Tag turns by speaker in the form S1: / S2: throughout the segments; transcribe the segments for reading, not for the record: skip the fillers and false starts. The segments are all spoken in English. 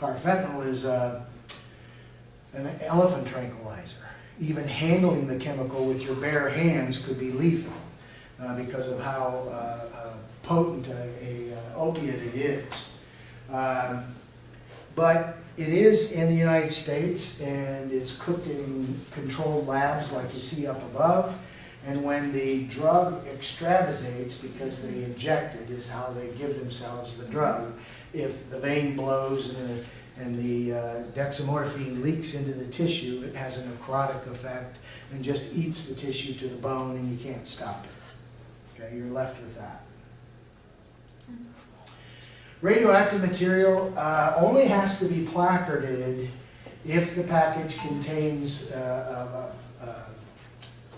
S1: Carfentanil is an elephant tranquilizer. Even handling the chemical with your bare hands could be lethal because of how potent a opiate it is. But it is in the United States, and it's cooked in controlled labs like you see up above. And when the drug extravasates, because they inject it, is how they give themselves the drug. If the vein blows and the dexamorphine leaks into the tissue, it has a necrotic effect and just eats the tissue to the bone, and you can't stop it. Okay, you're left with that. Radioactive material only has to be placarded if the package contains,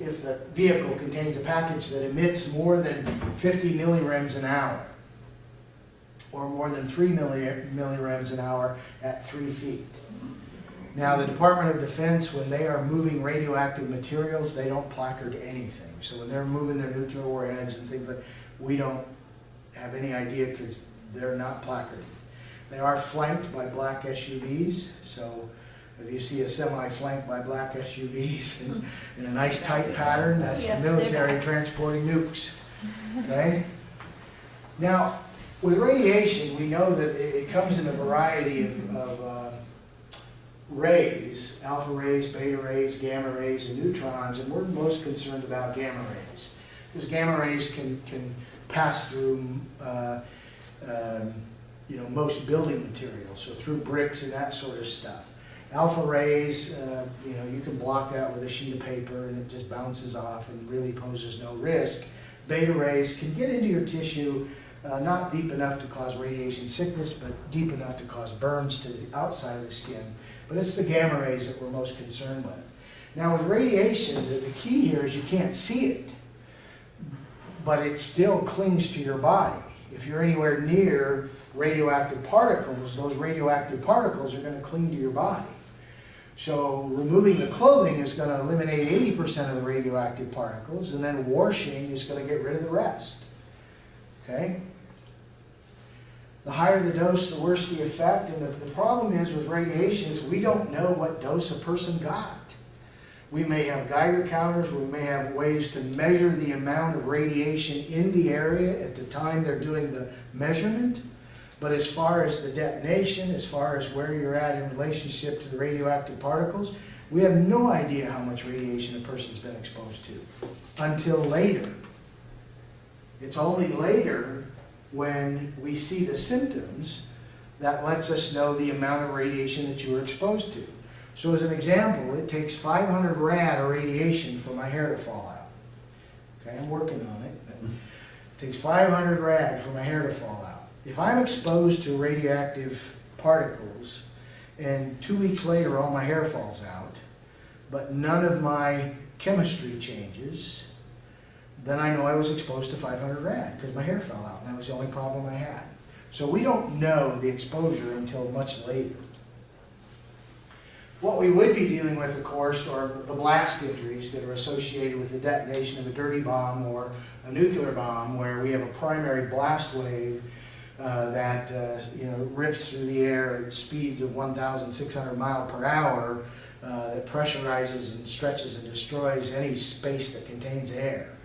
S1: if the vehicle contains a package that emits more than 50 millirems an hour, or more than 3 millirems an hour at 3 feet. Now, the Department of Defense, when they are moving radioactive materials, they don't placard anything. So when they're moving their nuclear warheads and things like, we don't have any idea because they're not placarded. They are flanked by black SUVs, so if you see a semi flanked by black SUVs in a nice tight pattern, that's the military transporting nukes. Okay? Now, with radiation, we know that it comes in a variety of rays, alpha rays, beta rays, gamma rays, and neutrons, and we're most concerned about gamma rays, because gamma rays can pass through most building materials, so through bricks and that sort of stuff. Alpha rays, you can block that with a sheet of paper and it just bounces off and really poses no risk. Beta rays can get into your tissue, not deep enough to cause radiation sickness, but deep enough to cause burns to the outside of the skin. But it's the gamma rays that we're most concerned with. Now with radiation, the key here is you can't see it, but it still clings to your body. If you're anywhere near radioactive particles, those radioactive particles are going to cling to your body. So removing the clothing is going to eliminate 80% of the radioactive particles, and then washing is going to get rid of the rest. Okay? The higher the dose, the worse the effect, and the problem is with radiation is we don't know what dose a person got. We may have Geiger counters, we may have ways to measure the amount of radiation in the area at the time they're doing the measurement. But as far as the detonation, as far as where you're at in relationship to the radioactive particles, we have no idea how much radiation a person's been exposed to until later. It's only later when we see the symptoms that lets us know the amount of radiation that you were exposed to. So as an example, it takes 500 rad of radiation for my hair to fall out. Okay, I'm working on it. But it takes 500 rad for my hair to fall out. If I'm exposed to radioactive particles and 2 weeks later all my hair falls out, but none of my chemistry changes, then I know I was exposed to 500 rad because my hair fell out and that was the only problem I had. So we don't know the exposure until much later. What we would be dealing with, of course, are the blast injuries that are associated with the detonation of a dirty bomb or a nuclear bomb, where we have a primary blast wave that rips through the air at speeds of 1,600 miles per hour that pressurizes and stretches and destroys any space that contains air.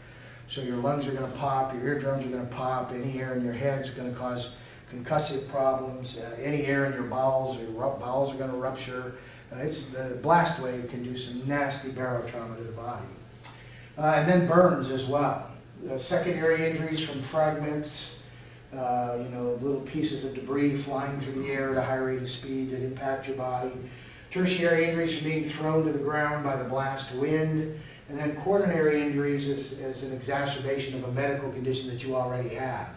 S1: So your lungs are going to pop, your eardrums are going to pop, any air in your head is going to cause concussive problems, any air in your bowels are going to rupture. The blast wave can do some nasty barotrauma to the body. And then burns as well. Secondary injuries from fragments, little pieces of debris flying through the air at a high rate of speed that impact your body. Tertiary injuries from being thrown to the ground by the blast wind. And then quaternary injuries as an exacerbation of a medical condition that you already have.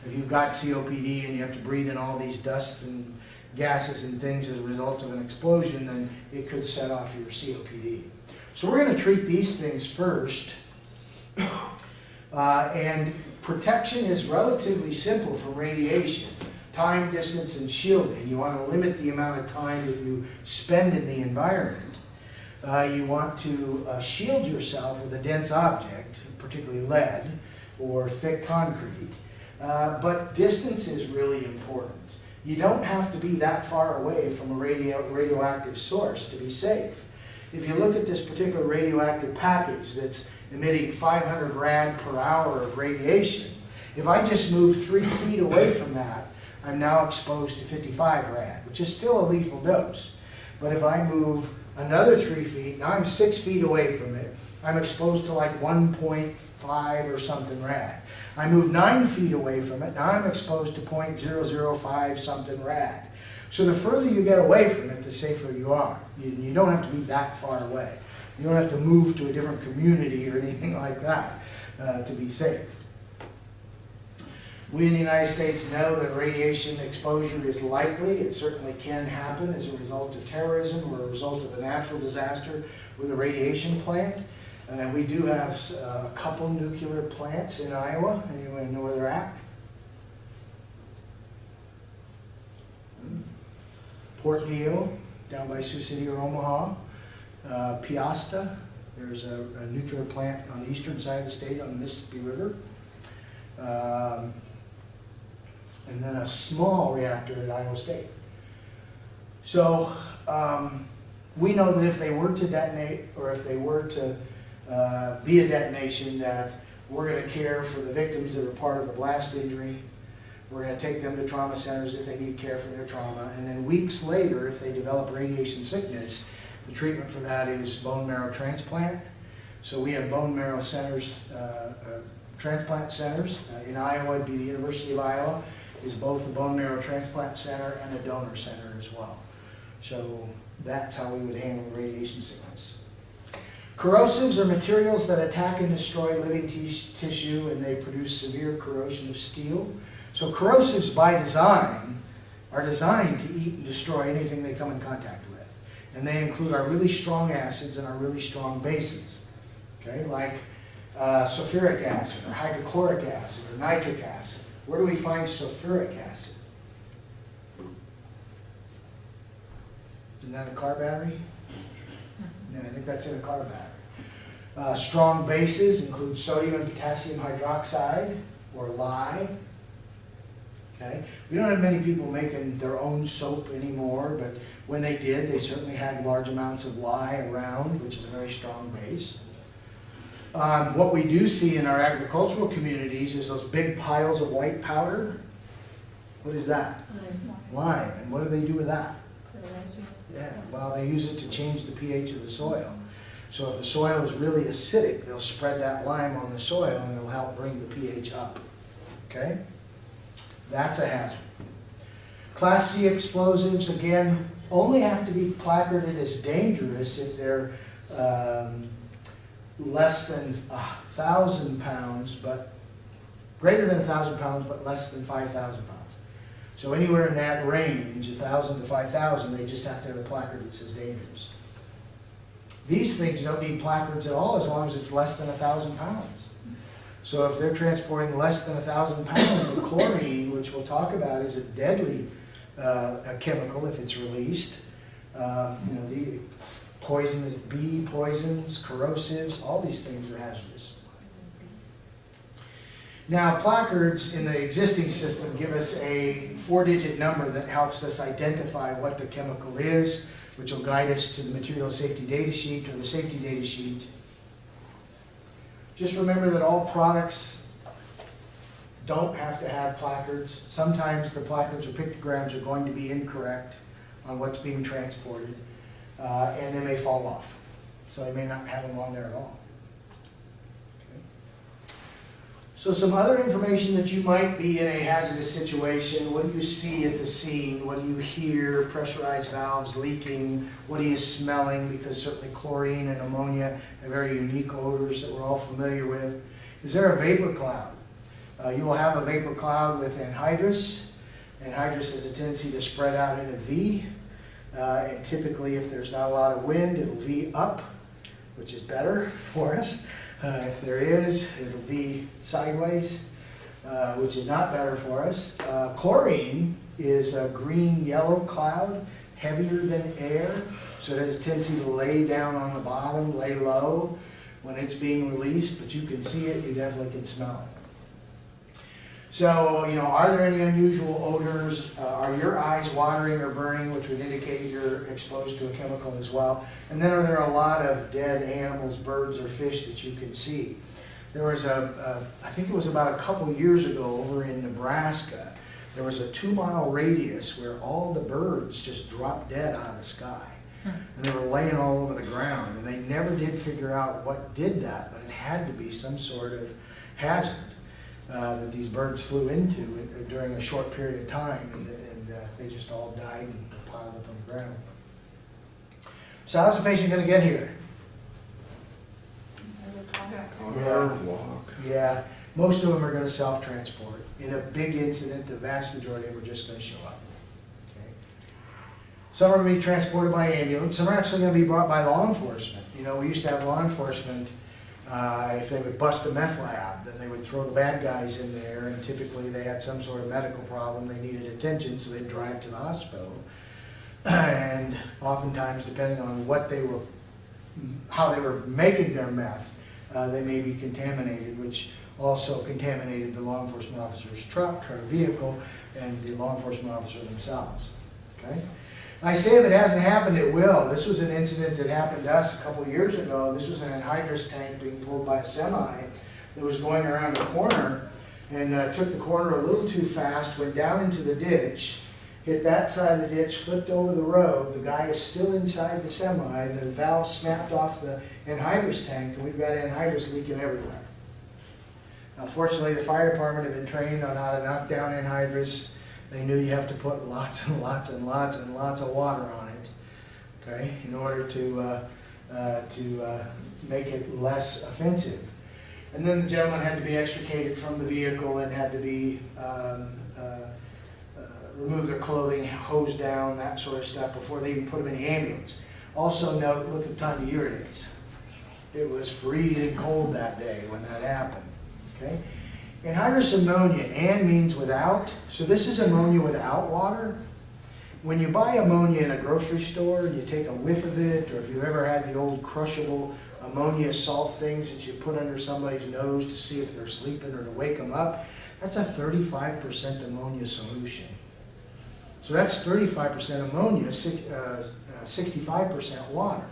S1: If you've got COPD and you have to breathe in all these dusts and gases and things as a result of an explosion, then it could set off your COPD. So we're going to treat these things first. And protection is relatively simple from radiation. Time, distance, and shielding. You want to limit the amount of time that you spend in the environment. You want to shield yourself with a dense object, particularly lead or thick concrete. But distance is really important. You don't have to be that far away from a radioactive source to be safe. If you look at this particular radioactive package that's emitting 500 rad per hour of radiation, if I just move 3 feet away from that, I'm now exposed to 55 rad, which is still a lethal dose. But if I move another 3 feet, now I'm 6 feet away from it, I'm exposed to like 1.5 or something rad. I move 9 feet away from it, now I'm exposed to 0.005 something rad. So the further you get away from it, the safer you are. You don't have to be that far away. You don't have to move to a different community or anything like that to be safe. We in the United States know that radiation exposure is likely. It certainly can happen as a result of terrorism or a result of a natural disaster with a radiation plant. And we do have a couple nuclear plants in Iowa. Anyone know where they're at? Port Neal, down by Sioux City or Omaha. Piasta, there's a nuclear plant on the eastern side of the state on the Mississippi River. And then a small reactor at Iowa State. So we know that if they were to detonate, or if they were to be a detonation, that we're going to care for the victims that are part of the blast injury. We're going to take them to trauma centers if they need care for their trauma. And then weeks later, if they develop radiation sickness, the treatment for that is bone marrow transplant. So we have bone marrow centers, transplant centers. In Iowa, it'd be the University of Iowa, is both a bone marrow transplant center and a donor center as well. So that's how we would handle radiation sickness. Corrosives are materials that attack and destroy living tissue, and they produce severe corrosion of steel. So corrosives by design are designed to eat and destroy anything they come in contact with. And they include our really strong acids and our really strong bases. Okay, like sulfuric acid or hydrochloric acid or nitric acid. Where do we find sulfuric acid? Isn't that a car battery? No, I think that's in a car battery. Strong bases include sodium and potassium hydroxide, or lye. Okay? We don't have many people making their own soap anymore, but when they did, they certainly had large amounts of lye around, which is a very strong base. What we do see in our agricultural communities is those big piles of white powder. What is that? Lime. And what do they do with that? Yeah, well, they use it to change the pH of the soil. So if the soil is really acidic, they'll spread that lime on the soil and it'll help bring the pH up. Okay? That's a hazard. Class C explosives, again, only have to be placarded as dangerous if they're less than 1,000 pounds, but greater than 1,000 pounds, but less than 5,000 pounds. So anywhere in that range, 1,000 to 5,000, they just have to have a placard that says dangerous. These things don't need placards at all as long as it's less than 1,000 pounds. So if they're transporting less than 1,000 pounds of chlorine, which we'll talk about is a deadly a chemical if it's released, the poisonous bee poisons, corrosives, all these things are hazardous. Now, placards in the existing system give us a 4-digit number that helps us identify what the chemical is, which will guide us to the material safety data sheet or the safety data sheet. Just remember that all products don't have to have placards. Sometimes the placards or pictograms are going to be incorrect on what's being transported, and they may fall off. So they may not have them on there at all. So some other information that you might be in a hazardous situation. What do you see at the scene? What do you hear? Pressurized valves leaking. What are you smelling? Because certainly chlorine and ammonia have very unique odors that we're all familiar with. Is there a vapor cloud? You will have a vapor cloud with anhydrous. Anhydrous has a tendency to spread out in a V. And typically if there's not a lot of wind, it'll V up, which is better for us. If there is, it'll be sideways, which is not better for us. Chlorine is a green-yellow cloud, heavier than air, so it has a tendency to lay down on the bottom, lay low when it's being released, but you can see it, you definitely can smell it. So, you know, are there any unusual odors? Are your eyes watering or burning, which would indicate you're exposed to a chemical as well? And then are there a lot of dead animals, birds, or fish that you can see? There was I think it was about a couple years ago over in Nebraska, there was a 2-mile radius where all the birds just dropped dead out of the sky. And they were laying all over the ground, and they never did figure out what did that, but it had to be some sort of hazard that these birds flew into during a short period of time, and they just all died and piled up on the ground. So how's the patient going to get here?
S2: Car, walk.
S1: Yeah, most of them are going to self-transport. In a big incident, the vast majority of them are just going to show up. Okay. Some are going to be transported by ambulance. Some are actually going to be brought by law enforcement. You know, we used to have law enforcement, if they would bust a meth lab, then they would throw the bad guys in there, and typically they had some sort of medical problem, they needed attention, so they'd drive to the hospital. And oftentimes, depending on what they were, how they were making their meth, they may be contaminated, which also contaminated the law enforcement officer's truck or vehicle and the law enforcement officer themselves. Okay? I say if it hasn't happened, it will. This was an incident that happened to us a couple years ago. This was an anhydrous tank being pulled by a semi that was going around the corner and took the corner a little too fast, went down into the ditch, hit that side of the ditch, flipped over the road. The guy is still inside the semi. The valve snapped off the anhydrous tank, and we've got anhydrous leaking everywhere. Now, fortunately, the fire department had been trained on how to knock down anhydrous. They knew you have to put lots and lots and lots and lots of water on it, okay, in order to make it less offensive. And then the gentleman had to be extricated from the vehicle and had to be remove their clothing, hose down, that sort of stuff before they even put him in the ambulance. Also note, look at the time of year it is. It was freezing cold that day when that happened, okay? Anhydrous ammonia, an means without, so this is ammonia without water. When you buy ammonia in a grocery store and you take a whiff of it, or if you've ever had the old crushable ammonia salt things that you put under somebody's nose to see if they're sleeping or to wake them up, that's a 35% ammonia solution. So that's 35% ammonia, 65% water.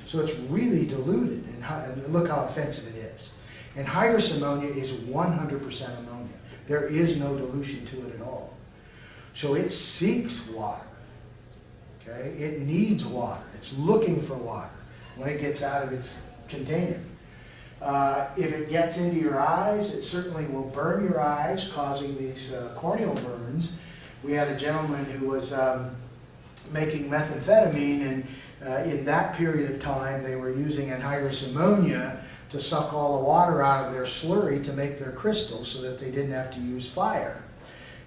S1: So it's really diluted, and look how offensive it is. Anhydrous ammonia is 100% ammonia. There is no dilution to it at all. So it seeks water. Okay? It needs water. It's looking for water when it gets out of its container. If it gets into your eyes, it certainly will burn your eyes, causing these corneal burns. We had a gentleman who was making methamphetamine, and in that period of time, they were using anhydrous ammonia to suck all the water out of their slurry to make their crystals so that they didn't have to use fire.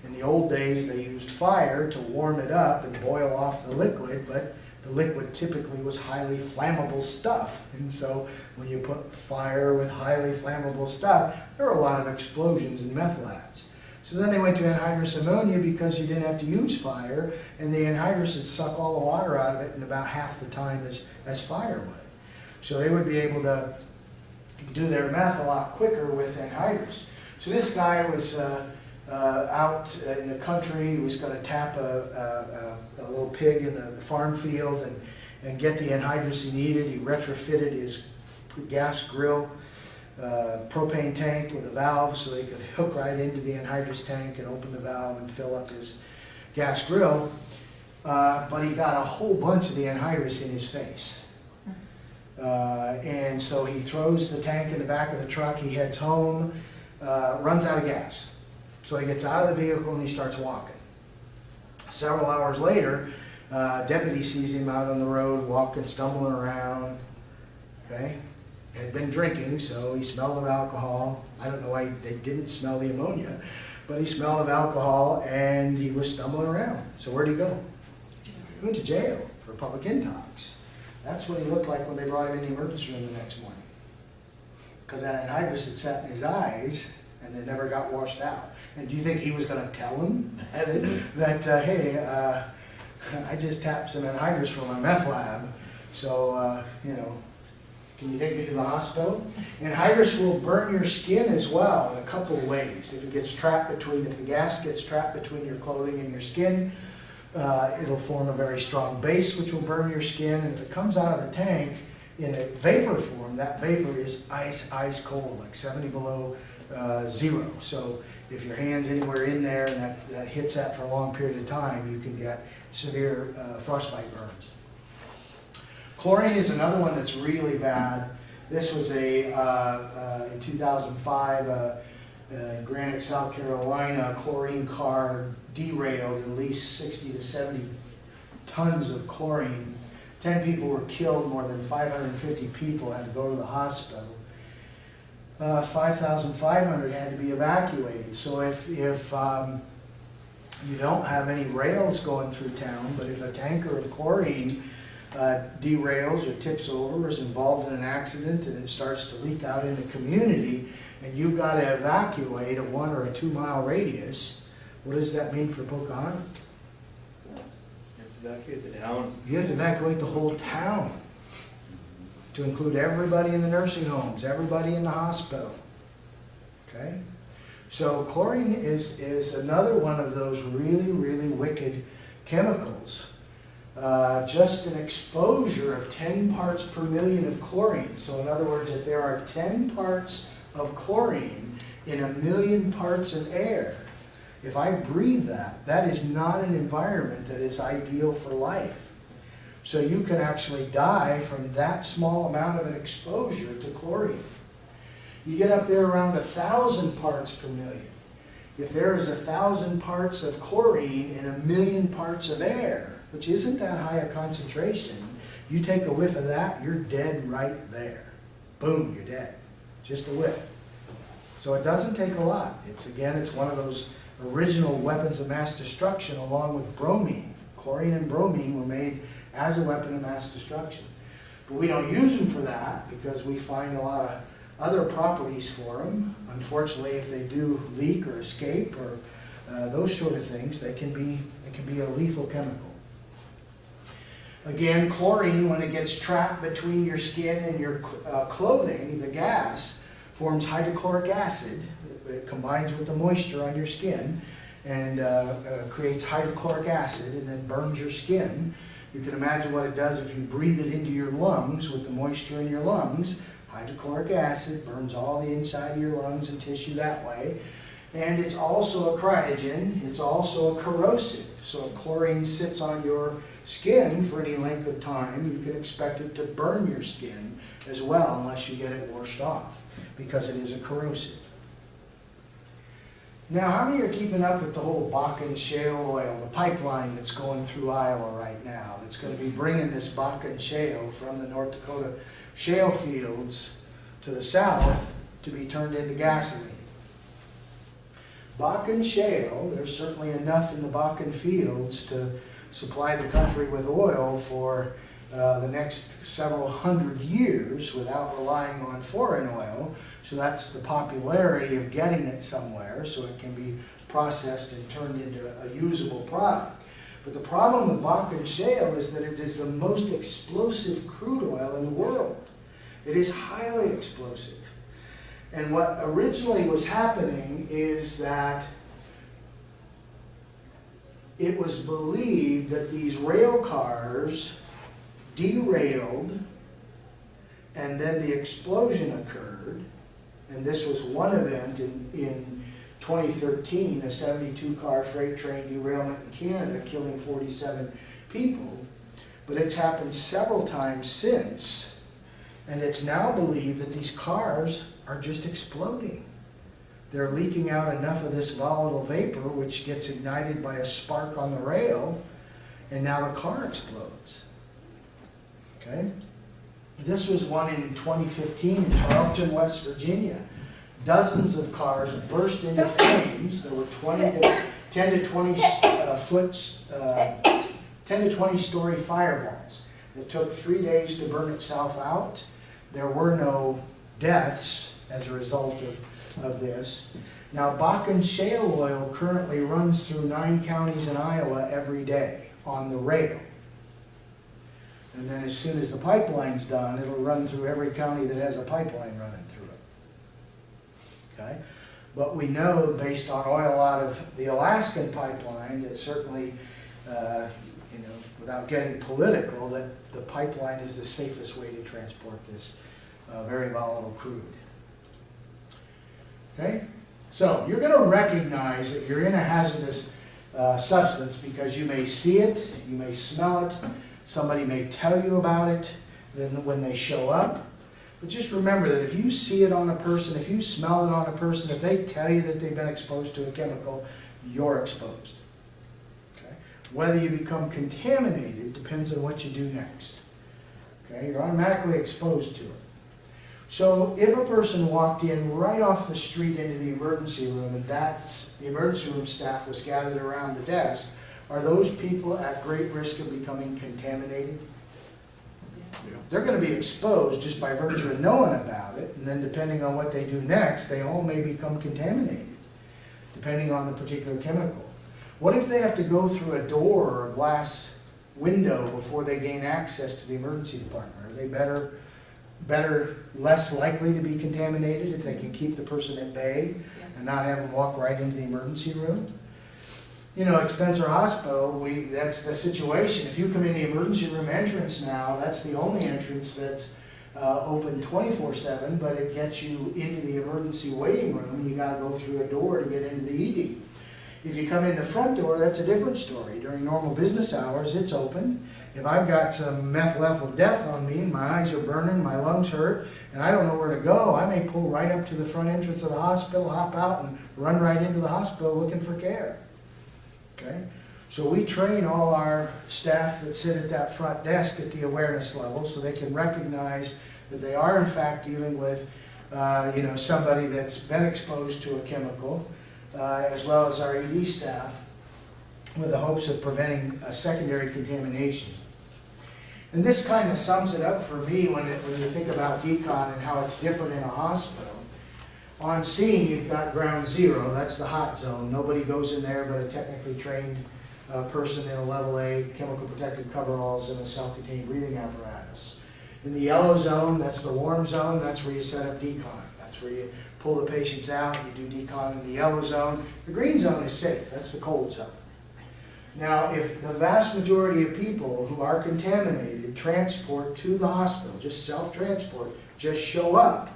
S1: In the old days, they used fire to warm it up and boil off the liquid, but the liquid typically was highly flammable stuff. And so when you put fire with highly flammable stuff, there were a lot of explosions in meth labs. So then they went to anhydrous ammonia because you didn't have to use fire, and the anhydrous would suck all the water out of it in about half the time as fire would. So they would be able to do their meth a lot quicker with anhydrous. So this guy was out in the country. He was going to tap a little pig in the farm field and get the anhydrous he needed. He retrofitted his gas grill propane tank with a valve so he could hook right into the anhydrous tank and open the valve and fill up his gas grill. But he got a whole bunch of the anhydrous in his face. And so he throws the tank in the back of the truck, he heads home, runs out of gas. So he gets out of the vehicle and he starts walking. Several hours later, deputy sees him out on the road, walking, stumbling around, okay? Had been drinking, so he smelled of alcohol. I don't know why they didn't smell the ammonia, but he smelled of alcohol and he was stumbling around. So where'd he go? He went to jail for public intox. That's what he looked like when they brought him in the emergency room the next morning. Because that anhydrous had sat in his eyes and it never got washed out. And do you think he was going to tell him that hey, I just tapped some anhydrous from my meth lab, so, you know, Can you take me to the hospital? Anhydrous will burn your skin as well in a couple of ways. If the gas gets trapped between your clothing and your skin, it'll form a very strong base which will burn your skin. And if it comes out of the tank in a vapor form, that vapor is ice cold, like 70 below zero. So if your hand's anywhere in there and that hits that for a long period of time, you can get severe frostbite burns. Chlorine is another one that's really bad. This was in 2005, in Granite, South Carolina, a chlorine car derailed, at least 60 to 70 tons of chlorine. 10 people were killed, more than 550 people had to go to the hospital. 5,500 had to be evacuated. So if you don't have any rails going through town, but if a tanker of chlorine derails or tips over, is involved in an accident, and it starts to leak out in the community, and you've got to evacuate a 1 or a 2 mile radius, what does that mean for Pocahontas?
S3: Let's evacuate the town.
S1: You have to evacuate the whole town, to include everybody in the nursing homes, everybody in the hospital. Okay? So chlorine is another one of those really, really wicked chemicals. Just an exposure of 10 parts per million of chlorine. So in other words, if there are 10 parts of chlorine in 1,000,000 parts of air, if I breathe that, that is not an environment that is ideal for life. So you can actually die from that small amount of an exposure to chlorine. You get up there around 1,000 parts per million. If there is 1,000 parts of chlorine in 1,000,000 parts of air, which isn't that high a concentration, you take a whiff of that, you're dead right there. Boom, you're dead. Just a whiff. So it doesn't take a lot. It's one of those original weapons of mass destruction, along with bromine. Chlorine and bromine were made as a weapon of mass destruction. But we don't use them for that because we find a lot of other properties for them. Unfortunately, if they do leak or escape or those sort of things, they can be a lethal chemical. Again, chlorine, when it gets trapped between your skin and your clothing, the gas forms hydrochloric acid. It combines with the moisture on your skin and creates hydrochloric acid and then burns your skin. You can imagine what it does if you breathe it into your lungs with the moisture in your lungs. Hydrochloric acid burns all the inside of your lungs and tissue that way. And it's also a cryogen, it's also a corrosive. So if chlorine sits on your skin for any length of time, you can expect it to burn your skin as well, unless you get it washed off, because it is a corrosive. Now, how many are keeping up with the whole Bakken shale oil, the pipeline that's going through Iowa right now, that's going to be bringing this Bakken shale from the North Dakota shale fields to the south to be turned into gasoline? Bakken shale, there's certainly enough in the Bakken fields to supply the country with oil for the next several hundred years without relying on foreign oil. So that's the popularity of getting it somewhere so it can be processed and turned into a usable product. But the problem with Bakken shale is that it is the most explosive crude oil in the world. It is highly explosive. And what originally was happening is that it was believed that these rail cars derailed and then the explosion occurred. And this was one event in 2013, a 72-car freight train derailment in Canada, killing 47 people. But it's happened several times since. And it's now believed that these cars are just exploding. They're leaking out enough of this volatile vapor, which gets ignited by a spark on the rail, and now the car explodes. Okay? This was one in 2015 in Charleston, West Virginia. Dozens of cars burst into flames. There were 10 to 20 story fireballs. It took 3 days to burn itself out. There were no deaths as a result of this. Now, Bakken shale oil currently runs through 9 counties in Iowa every day on the rail. And then as soon as the pipeline's done, it'll run through every county that has a pipeline running through it. Okay? But we know, based on oil out of the Alaskan pipeline, that certainly, without getting political, that the pipeline is the safest way to transport this very volatile crude. Okay? So you're going to recognize that you're in a hazardous substance because you may see it, you may smell it, somebody may tell you about it when they show up. But just remember that if you see it on a person, if you smell it on a person, if they tell you that they've been exposed to a chemical, you're exposed. Okay? Whether you become contaminated depends on what you do next. Okay? You're automatically exposed to it. So if a person walked in right off the street into the emergency room and the emergency room staff was gathered around the desk, are those people at great risk of becoming contaminated?
S2: Yeah.
S1: They're going to be exposed just by virtue of knowing about it, and then depending on what they do next, they all may become contaminated, depending on the particular chemical. What if they have to go through a door or a glass window before they gain access to the emergency department? Are they less likely to be contaminated if they can keep the person at bay and not have them walk right into the emergency room? You know, at Spencer Hospital, that's the situation. If you come in the emergency room entrance now, that's the only entrance that's open 24/7, but it gets you into the emergency waiting room, and you got to go through a door to get into the ED. If you come in the front door, that's a different story. During normal business hours, it's open. If I've got some methyl death on me and my eyes are burning, my lungs hurt, and I don't know where to go, I may pull right up to the front entrance of the hospital, hop out, and run right into the hospital looking for care. Okay? So we train all our staff that sit at that front desk at the awareness level so they can recognize that they are in fact dealing with somebody that's been exposed to a chemical, as well as our ED staff, with the hopes of preventing secondary contaminations. And this kind of sums it up for me when you think about decon and how it's different in a hospital. On scene, you've got ground zero, that's the hot zone. Nobody goes in there but a technically trained person in a level A, chemical protected coveralls and a self-contained breathing apparatus. In the yellow zone, that's the warm zone, that's where you set up decon. That's where you pull the patients out, you do decon in the yellow zone. The green zone is safe, that's the cold zone. Now, if the vast majority of people who are contaminated transport to the hospital, just self-transport, just show up,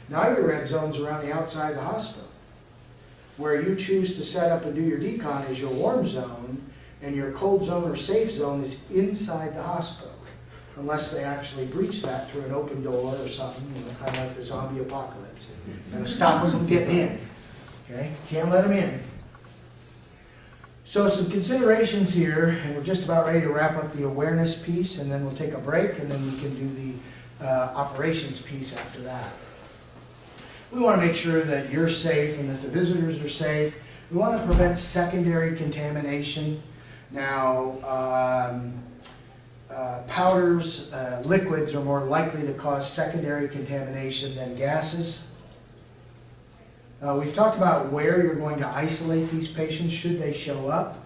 S1: now your red zone's around the outside of the hospital. Where you choose to set up and do your decon is your warm zone, and your cold zone or safe zone is inside the hospital, unless they actually breach that through an open door or something, kind of like the zombie apocalypse. Gotta stop them from getting in. Okay? Can't let them in. So some considerations here, and we're just about ready to wrap up the awareness piece, and then we'll take a break, and then we can do the operations piece after that. We want to make sure that you're safe and that the visitors are safe. We want to prevent secondary contamination. Now, powders, liquids are more likely to cause secondary contamination than gases. We've talked about where you're going to isolate these patients should they show up.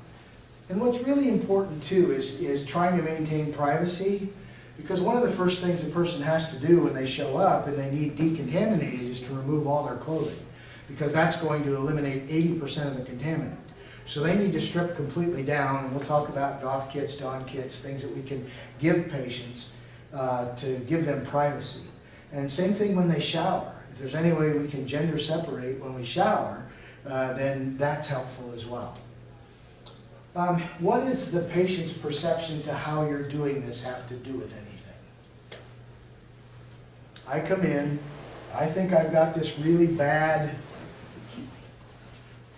S1: And what's really important too is trying to maintain privacy, because one of the first things a person has to do when they show up and they need decontaminated is to remove all their clothing, because that's going to eliminate 80% of the contaminant. So they need to strip completely down, and we'll talk about doff kits, don kits, things that we can give patients to give them privacy. And same thing when they shower. If there's any way we can gender separate when we shower, then that's helpful as well. What is the patient's perception to how you're doing this have to do with anything? I come in, I think I've got this really bad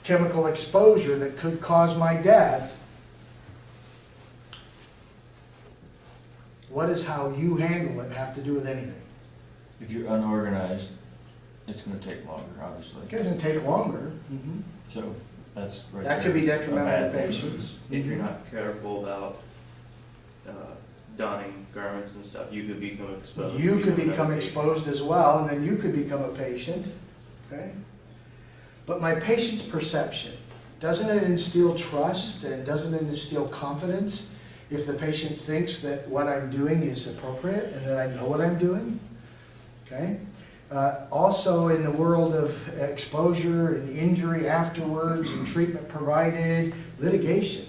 S1: chemical exposure that could cause my death. What does how you handle it have to do with anything?
S4: If you're unorganized, it's going to take longer, obviously.
S1: It's going to take longer. Mm-hmm.
S4: So that's right.
S1: That could be detrimental to patients.
S3: If you're not careful about donning garments and stuff, you could become exposed.
S1: You could become exposed as well, and then you could become a patient. Okay? But my patient's perception, doesn't it instill trust and doesn't it instill confidence if the patient thinks that what I'm doing is appropriate and that I know what I'm doing. Okay? Also in the world of exposure and injury afterwards and treatment provided, litigation.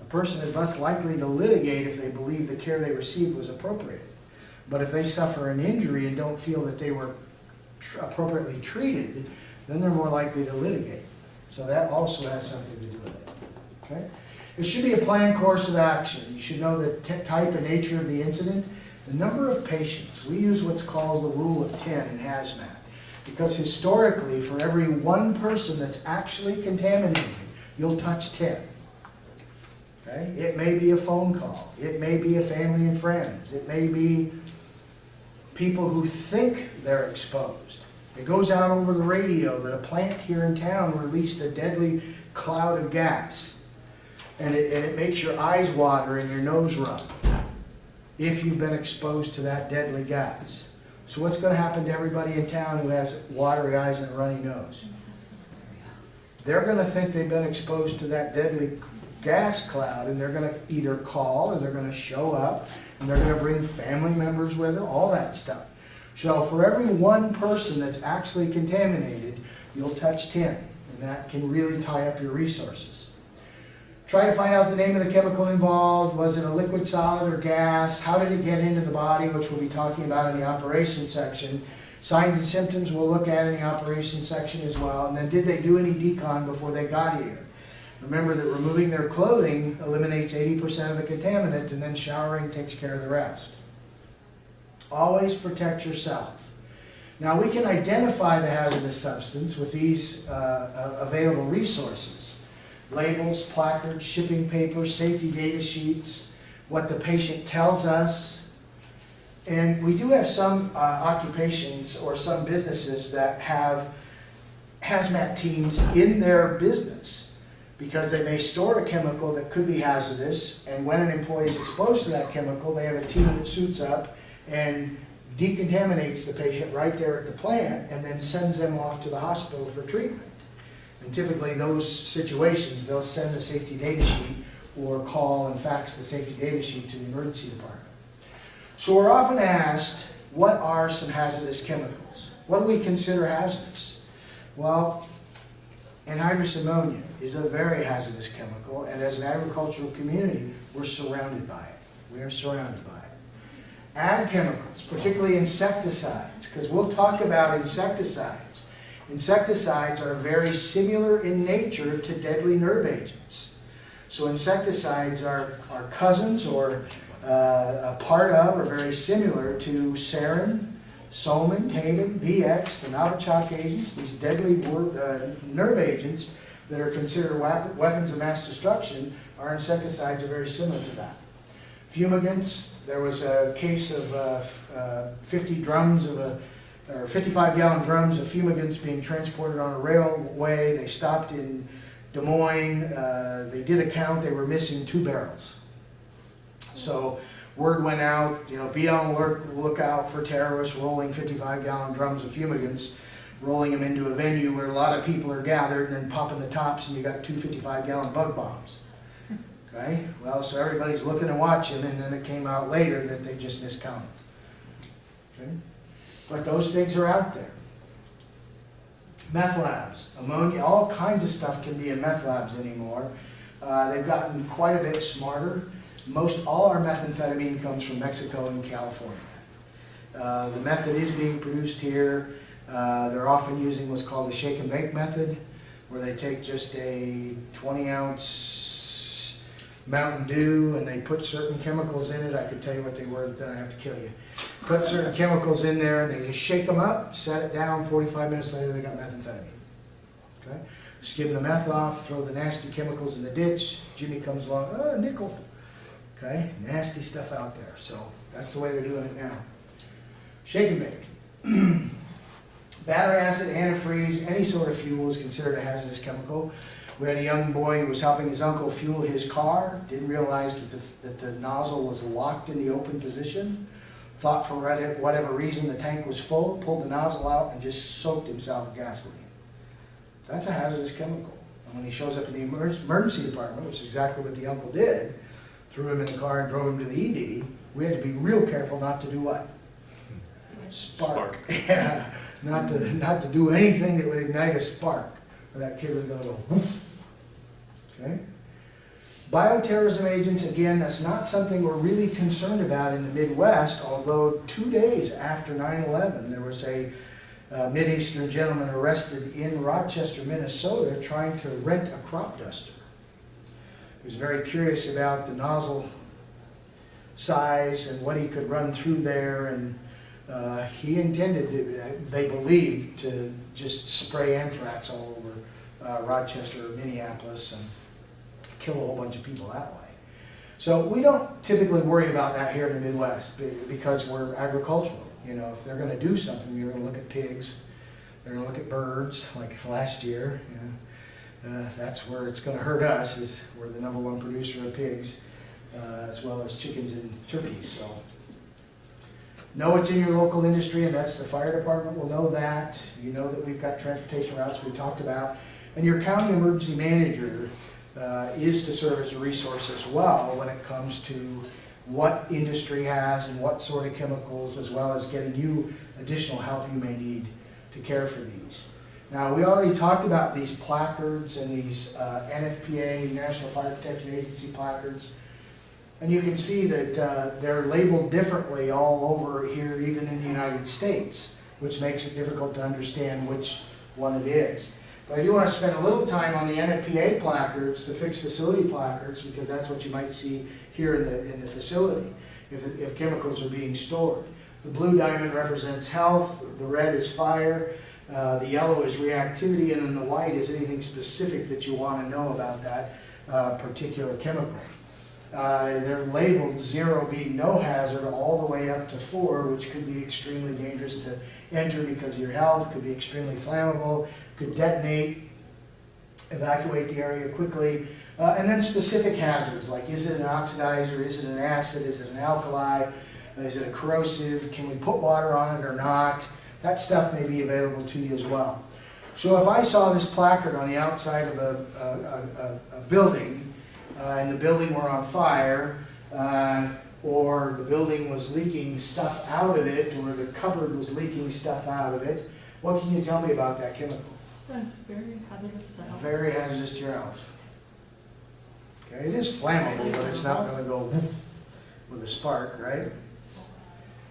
S1: A person is less likely to litigate if they believe the care they received was appropriate. But if they suffer an injury and don't feel that they were appropriately treated, then they're more likely to litigate. So that also has something to do with it. Okay? There should be a planned course of action. You should know the type and nature of the incident. The number of patients, we use what's called the rule of 10 in Hazmat, because historically, for every one person that's actually contaminated, you'll touch 10. Okay? It may be a phone call. It may be a family and friends. It may be people who think they're exposed. It goes out over the radio that a plant here in town released a deadly cloud of gas. And it makes your eyes water and your nose run if you've been exposed to that deadly gas. So what's going to happen to everybody in town who has watery eyes and a runny nose? They're going to think they've been exposed to that deadly gas cloud, and they're going to either call or they're going to show up, and they're going to bring family members with them, all that stuff. So for every one person that's actually contaminated, you'll touch 10, and that can really tie up your resources. Try to find out the name of the chemical involved. Was it a liquid, solid, or gas? How did it get into the body, which we'll be talking about in the operations section. Signs and symptoms we'll look at in the operations section as well. And then did they do any decon before they got here? Remember that removing their clothing eliminates 80% of the contaminant, and then showering takes care of the rest. Always protect yourself. Now we can identify the hazardous substance with these available resources. Labels, placards, shipping papers, safety data sheets, what the patient tells us. And we do have some occupations or some businesses that have hazmat teams in their business because they may store a chemical that could be hazardous, and when an employee is exposed to that chemical, they have a team that suits up and decontaminates the patient right there at the plant and then sends them off to the hospital for treatment. And typically those situations, they'll send the safety data sheet or call and fax the safety data sheet to the emergency department. So we're often asked, what are some hazardous chemicals? What do we consider hazardous? Well, anhydrous ammonia is a very hazardous chemical, and as an agricultural community, we're surrounded by it. We are surrounded by it. Ag chemicals, particularly insecticides, because we'll talk about insecticides. Insecticides are very similar in nature to deadly nerve agents. So insecticides are cousins or a part of or very similar to sarin, soman, haven, VX, the Novichok agents, these deadly nerve agents that are considered weapons of mass destruction. Our insecticides are very similar to that. Fumigants, there was a case of 50 drums of or 55-gallon drums of fumigants being transported on a railway. They stopped in Des Moines. They did a count. They were missing 2 barrels. So word went out, be on alert, lookout for terrorists rolling 55-gallon drums of fumigants, rolling them into a venue where a lot of people are gathered, and then popping the tops, and you got 2 55-gallon bug bombs. Okay? Well, so everybody's looking and watching, and then it came out later that they just miscounted. Okay? But those things are out there. Meth labs, ammonia, all kinds of stuff can be in meth labs anymore. They've gotten quite a bit smarter. All our methamphetamine comes from Mexico and California. The method is being produced here. They're often using what's called the shake and bake method, where they take just a 20-ounce Mountain Dew and they put certain chemicals in it. I could tell you what they were, but then I have to kill you. Put certain chemicals in there and they just shake them up, set it down, 45 minutes later they got methamphetamine. Okay? Skim the meth off, throw the nasty chemicals in the ditch. Jimmy comes along, oh, nickel. Okay? Nasty stuff out there. So that's the way they're doing it now. Shake and bake. Battery acid, antifreeze, any sort of fuel is considered a hazardous chemical. We had a young boy who was helping his uncle fuel his car, didn't realize that the nozzle was locked in the open position, thought for whatever reason the tank was full, pulled the nozzle out and just soaked himself with gasoline. That's a hazardous chemical. And when he shows up in the emergency department, which is exactly what the uncle did, threw him in the car and drove him to the ED, we had to be real careful not to do what? Spark. Yeah, not to do anything that would ignite a spark, or that kid was gonna go whoosh. Okay? Bioterrorism agents, again, that's not something we're really concerned about in the Midwest, although 2 days after 9/11, there was a Mideastern gentleman arrested in Rochester, Minnesota, trying to rent a crop duster. He was very curious about the nozzle size and what he could run through there, and he intended, they believed, to just spray anthrax all over Rochester or Minneapolis and kill a whole bunch of people that way. So we don't typically worry about that here in the Midwest because we're agricultural. You know, if they're going to do something, you're going to look at pigs, they're going to look at birds, like last year. You know, that's where it's going to hurt us, is we're the #1 producer of pigs, as well as chickens and turkeys. So know what's in your local industry, and that's the fire department will know that. You know that we've got transportation routes we talked about, and your county emergency manager is to serve as a resource as well when it comes to what industry has and what sort of chemicals, as well as getting you additional help you may need to care for these. Now, we already talked about these placards and these NFPA, National Fire Protection Agency placards. And you can see that they're labeled differently all over here, even in the United States, which makes it difficult to understand which one it is. But I do want to spend a little time on the NFPA placards, the fixed facility placards, because that's what you might see here in the facility, if chemicals are being stored. The blue diamond represents health, the red is fire, the yellow is reactivity, and then the white is anything specific that you want to know about that particular chemical. They're labeled 0 being no hazard all the way up to 4, which could be extremely dangerous to enter because of your health, could be extremely flammable, could detonate, evacuate the area quickly, and then specific hazards, like is it an oxidizer, is it an acid, is it an alkali, is it a corrosive, can we put water on it or not? That stuff may be available to you as well. So if I saw this placard on the outside of a building, and the building were on fire, or the building was leaking stuff out of it, or the cupboard was leaking stuff out of it, what can you tell me about that chemical?
S2: Very hazardous to health.
S1: Very hazardous to your health. Okay, it is flammable, but it's not going to go with a spark, right?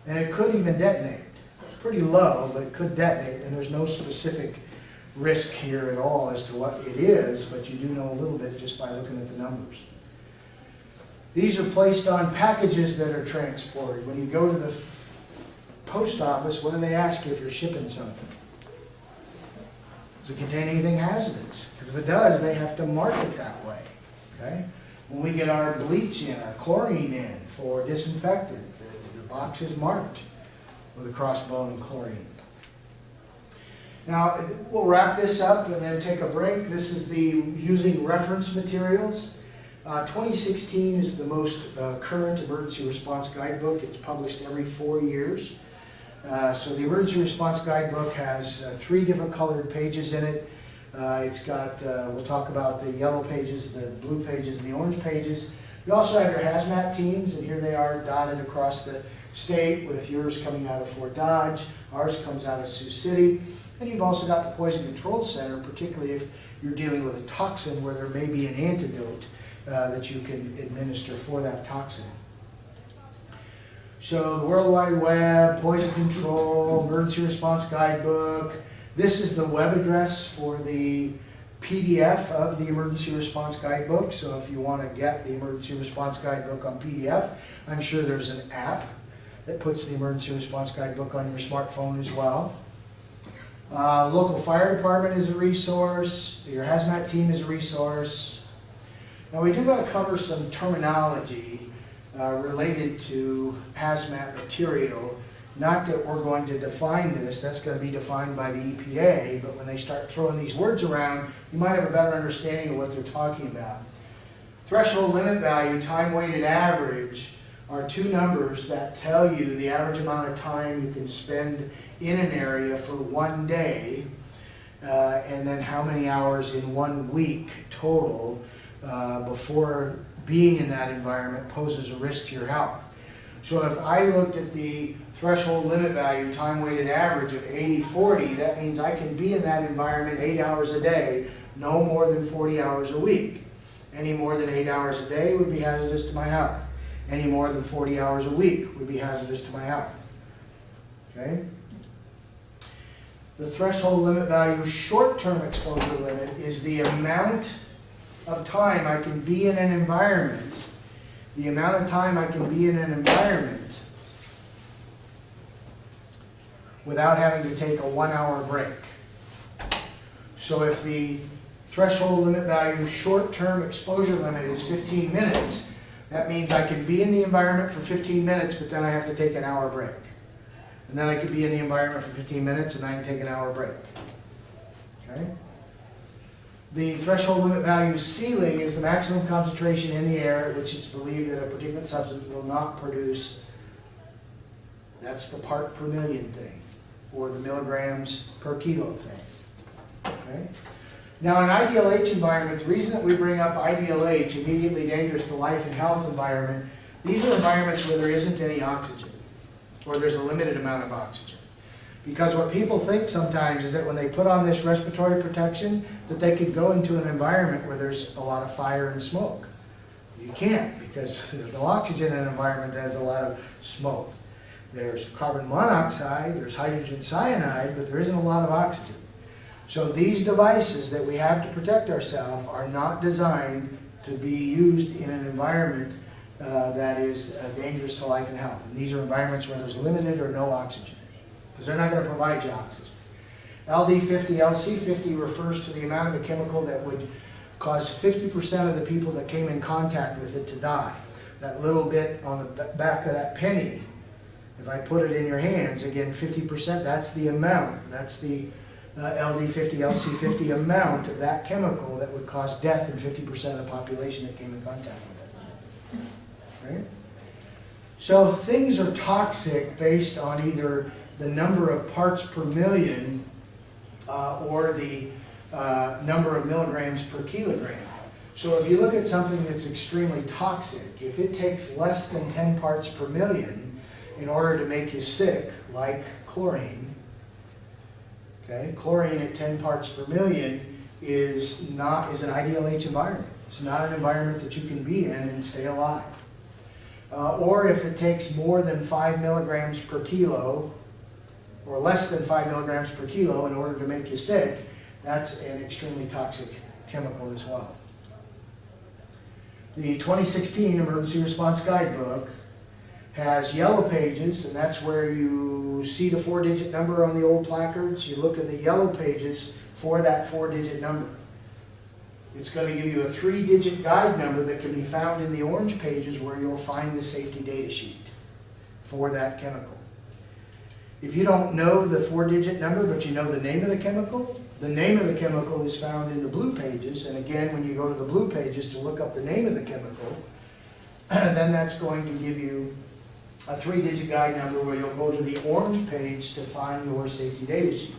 S1: And it could even detonate. It's pretty low, but it could detonate, and there's no specific risk here at all as to what it is, but you do know a little bit just by looking at the numbers. These are placed on packages that are transported. When you go to the post office, what do they ask you if you're shipping something? Does it contain anything hazardous? Because if it does, they have to mark it that way. Okay? When we get our bleach in, our chlorine in for disinfectant, the box is marked with a crossbone and chlorine. Now, we'll wrap this up and then take a break. This is the using reference materials. 2016 is the most current emergency response guidebook. It's published every 4 years. So the emergency response guidebook has 3 different colored pages in it. It's got, we'll talk about the yellow pages, the blue pages, and the orange pages. You also have your hazmat teams, and here they are dotted across the state, with yours coming out of Fort Dodge. Ours comes out of Sioux City. And you've also got the Poison Control Center, particularly if you're dealing with a toxin where there may be an antidote that you can administer for that toxin. So the World Wide Web, Poison Control, Emergency Response Guidebook. This is the web address for the PDF of the Emergency Response Guidebook. So if you want to get the Emergency Response Guidebook on PDF, I'm sure there's an app that puts the Emergency Response Guidebook on your smartphone as well. Local fire department is a resource. Your hazmat team is a resource. Now we do got to cover some terminology related to hazmat material. Not that we're going to define this, that's going to be defined by the EPA, but when they start throwing these words around, you might have a better understanding of what they're talking about. Threshold limit value, time-weighted average, are 2 numbers that tell you the average amount of time you can spend in an area for 1 day, and then how many hours in 1 week total before being in that environment poses a risk to your health. So if I looked at the threshold limit value, time-weighted average of 80/40, that means I can be in that environment 8 hours a day, no more than 40 hours a week. Any more than 8 hours a day would be hazardous to my health. Any more than 40 hours a week would be hazardous to my health. Okay? The threshold limit value short-term exposure limit is the amount of time I can be in an environment, the amount of time I can be in an environment without having to take a 1-hour break. So if the threshold limit value short-term exposure limit is 15 minutes, that means I can be in the environment for 15 minutes, but then I have to take an hour break. And then I could be in the environment for 15 minutes and I can take an hour break. Okay? The threshold limit value ceiling is the maximum concentration in the air at which it's believed that a particulate substance will not produce. That's the part per million thing, or the milligrams per kilo thing. Okay? Now, in ideal H environment, the reason that we bring up ideal H, immediately dangerous to life and health environment, these are environments where there isn't any oxygen, or there's a limited amount of oxygen. Because what people think sometimes is that when they put on this respiratory protection, that they could go into an environment where there's a lot of fire and smoke. You can't, because there's no oxygen in an environment that has a lot of smoke. There's carbon monoxide, there's hydrogen cyanide, but there isn't a lot of oxygen. So these devices that we have to protect ourselves are not designed to be used in an environment that is dangerous to life and health. And these are environments where there's limited or no oxygen, because they're not going to provide you oxygen. LD50, LC50 refers to the amount of the chemical that would cause 50% of the people that came in contact with it to die. That little bit on the back of that penny, if I put it in your hands, again, 50%, that's the amount. That's the LD50, LC50 amount of that chemical that would cause death in 50% of the population that came in contact with it. Right? So things are toxic based on either the number of parts per million or the number of milligrams per kilogram. So if you look at something that's extremely toxic, if it takes less than 10 parts per million in order to make you sick, like chlorine, okay, chlorine at 10 parts per million is an ideal H environment. It's not an environment that you can be in and stay alive. Or if it takes more than 5 milligrams per kilo, or less than 5 milligrams per kilo in order to make you sick, that's an extremely toxic chemical as well. The 2016 Emergency Response Guidebook has yellow pages, and that's where you see the 4-digit number on the old placards. You look at the yellow pages for that 4-digit number. It's going to give you a 3-digit guide number that can be found in the orange pages where you'll find the safety data sheet for that chemical. If you don't know the 4-digit number, but you know the name of the chemical is found in the blue pages. And again, when you go to the blue pages to look up the name of the chemical, then that's going to give you a 3-digit guide number where you'll go to the orange page to find your safety data sheet.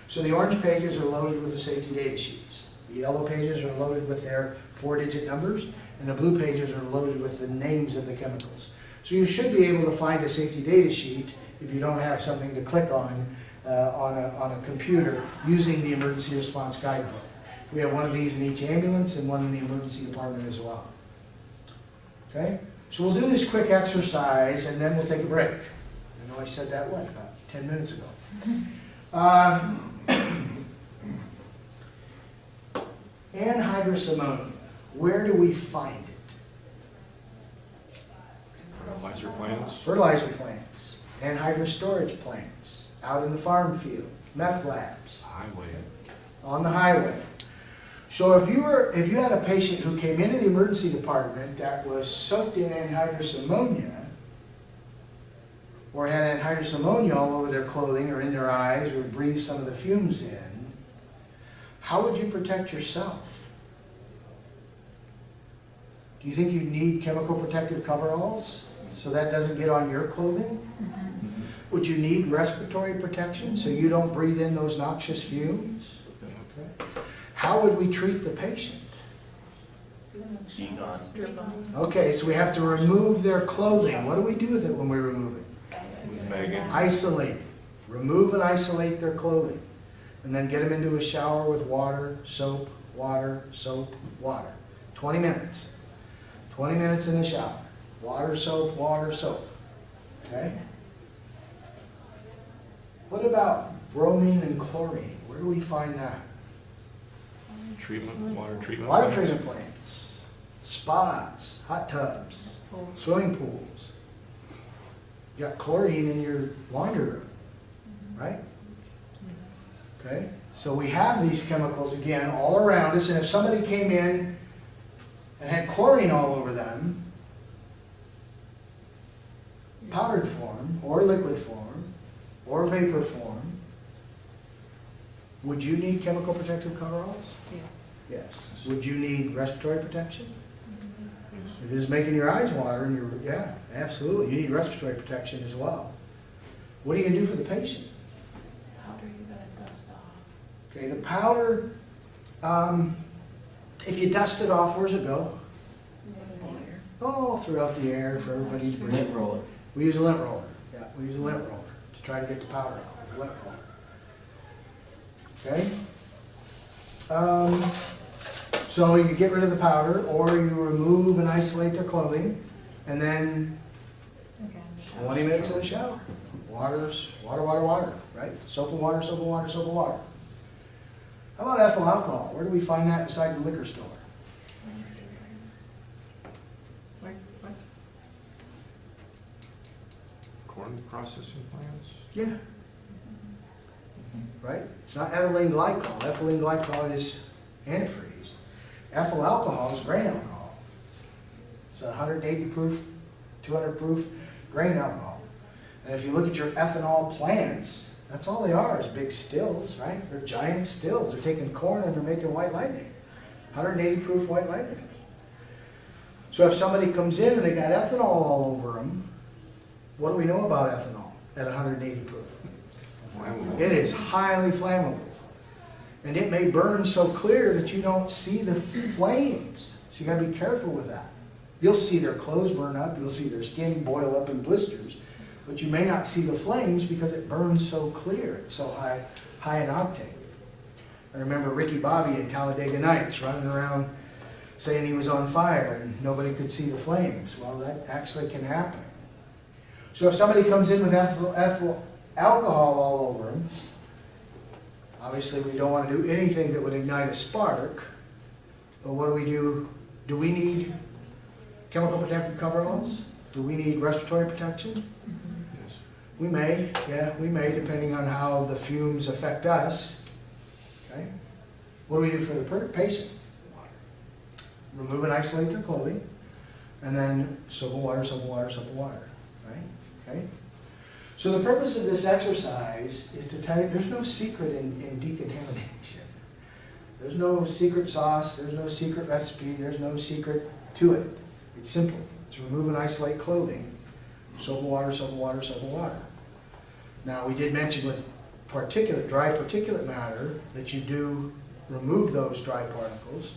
S1: So the orange pages are loaded with the safety data sheets. The yellow pages are loaded with their 4-digit numbers, and the blue pages are loaded with the names of the chemicals. So you should be able to find a safety data sheet if you don't have something to click on a computer using the Emergency Response Guidebook. We have one of these in each ambulance and one in the emergency department as well. Okay? So we'll do this quick exercise and then we'll take a break. I know I said that, about 10 minutes ago. Anhydrous ammonia, where do we find it?
S5: Fertilizer plants.
S1: Fertilizer plants, anhydrous storage plants, out in the farm field, meth labs,
S5: Highway.
S1: on the highway. So if you had a patient who came into the emergency department that was soaked in anhydrous ammonia, or had anhydrous ammonia all over their clothing or in their eyes, or breathed some of the fumes in, how would you protect yourself? Do you think you'd need chemical protective coveralls so that doesn't get on your clothing?
S2: Mm-hmm.
S1: Would you need respiratory protection so you don't breathe in those noxious fumes? Okay. How would we treat the patient?
S3: G-Con.
S2: Strip them.
S1: Okay, so we have to remove their clothing. What do we do with it when we remove it?
S5: Bag it.
S1: Isolate it. Remove and isolate their clothing. And then get them into a shower with water, soap, water, soap, water. 20 minutes. 20 minutes in the shower. Water, soap, water, soap. Okay? What about bromine and chlorine? Where do we find that?
S5: Treatment, water treatment.
S1: Water
S5: plants.
S1: treatment plants, spas, hot tubs,
S2: Pools.
S1: swimming pools. You got chlorine in your laundry room, right? Okay, so we have these chemicals again all around us, and if somebody came in and had chlorine all over them, powdered form, or liquid form, or vapor form, would you need chemical protective coveralls?
S2: Yes.
S1: Yes. Would you need respiratory protection? If it's making your eyes water and you're, yeah, absolutely. You need respiratory protection as well. What are you gonna do for the patient?
S2: Powder you gotta dust off.
S1: Okay, the powder, if you dust it off, where's it go? Oh, throughout the air for everybody to breathe.
S4: Lint roller.
S1: We use a lint roller. Yeah, we use a lint roller to try to get the powder out. It's a lint roller. Okay? So you get rid of the powder, or you remove and isolate their clothing, and then
S2: Again,
S1: 20 minutes in the shower. Water, water, right? Soap and water, soap and water, soap and water. How about ethyl alcohol? Where do we find that besides the liquor store?
S2: What?
S5: Corn processing plants.
S1: Yeah. Right? It's not ethylene glycol. Ethylene glycol is antifreeze. Ethyl alcohol is grain alcohol. It's 180 proof, 200 proof grain alcohol. And if you look at your ethanol plants, that's all they are, is big stills, right? They're giant stills. They're taking corn and they're making white lightning. 180 proof white lightning. So if somebody comes in and they got ethanol all over them, what do we know about ethanol at 180 proof?
S5: Flammable.
S1: It is highly flammable. And it may burn so clear that you don't see the flames. So you gotta be careful with that. You'll see their clothes burn up, you'll see their skin boil up in blisters, but you may not see the flames because it burns so clear. It's so high in octane. I remember Ricky Bobby in Talladega Nights running around saying he was on fire and nobody could see the flames. Well, that actually can happen. So if somebody comes in with ethyl alcohol all over them, obviously we don't want to do anything that would ignite a spark, but what do we do? Do we need chemical protective coveralls? Do we need respiratory protection?
S5: Yes.
S1: We may, yeah, we may, depending on how the fumes affect us. Okay? What do we do for the patient? Remove and isolate their clothing, and then soap and water, soap and water, soap and water. Right? Okay? So the purpose of this exercise is to tell you there's no secret in decontamination. There's no secret sauce, there's no secret recipe, there's no secret to it. It's simple. It's remove and isolate clothing. Soap and water, soap and water, soap and water. Now we did mention with dry particulate matter that you do remove those dry particles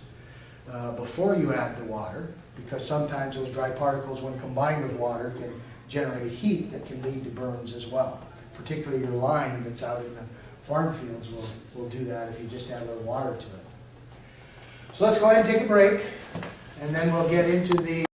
S1: before you add the water, because sometimes those dry particles, when combined with water, can generate heat that can lead to burns as well. Particularly your lime that's out in the farm fields will do that if you just add a little water to it. So let's go ahead and take a break, and then we'll get into the